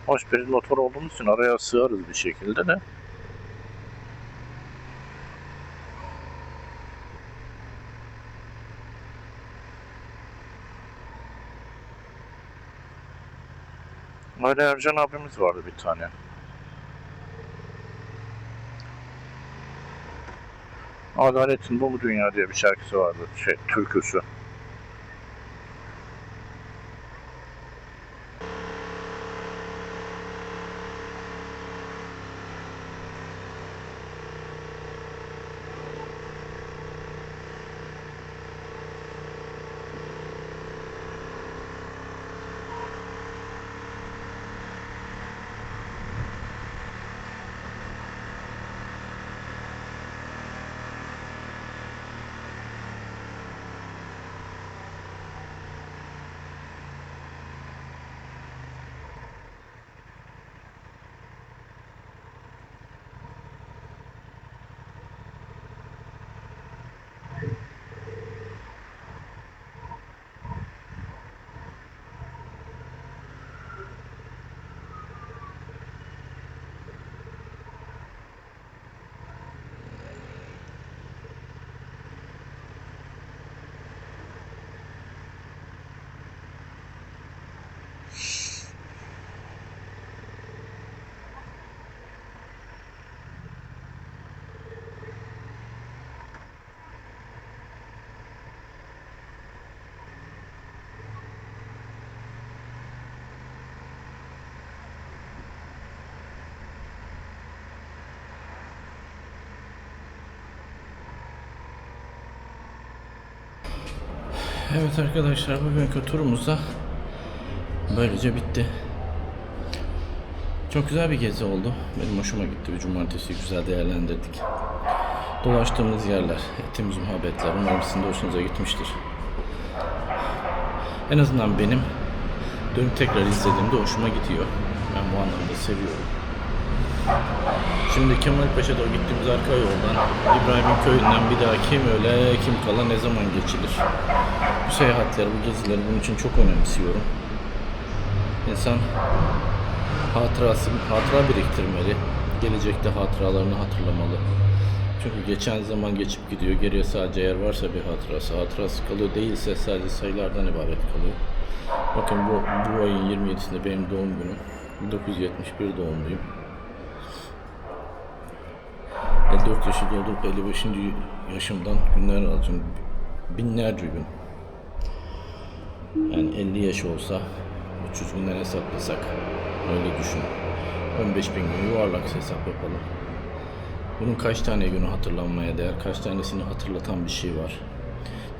Hoş bir motor olduğumuz için araya sığarız bir şekilde de. Öyle Ercan abimiz vardı bir tane. Adaletin Bu Mu Dünya diye bir şarkısı vardı. Türküsü. Evet arkadaşlar, bugünkü turumuz da böylece bitti. Çok güzel bir gezi oldu. Benim hoşuma gitti. Bir cumartesi güzel değerlendirdik. Dolaştığımız yerler, ettiğimiz muhabbetler, umarım sizin de hoşunuza gitmiştir. En azından benim dönüp tekrar izlediğimde hoşuma gidiyor. Ben bu anlamda seviyorum. Şimdi Kemalpaşa'da gittiğimiz arka yoldan İbrahim'in köyünden bir daha kim öle kim kala ne zaman geçilir? Bu seyahatleri, bu gezileri bunun için çok önemsiyorum. İnsan hatıra biriktirmeli. Gelecekte hatıralarını hatırlamalı. Çünkü geçen zaman geçip gidiyor. Geriye sadece eğer varsa bir hatırası kalıyor. Değilse sadece sayılardan ibaret kalıyor. Bakın bu ayın 27'sinde benim doğum günüm. 1971 doğumluyum. 54 yaşı doldurup 55. yaşımdan günler alacağım. Binlerce gün. Yani 50 yaş olsa 300 günden hesaplasak öyle düşün. 15 bin gün yuvarlak hesap yapalım. Bunun kaç tane günü hatırlanmaya değer, kaç tanesini hatırlatan bir şey var.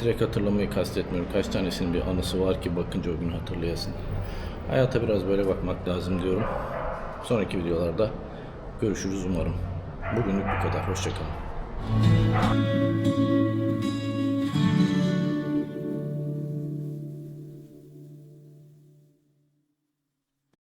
Direkt hatırlamayı kastetmiyorum. Kaç tanesinin bir anısı var ki bakınca o günü hatırlayasın. Hayata biraz böyle bakmak lazım diyorum. Sonraki videolarda görüşürüz umarım. Bugünlük bu kadar. Hoşça kalın.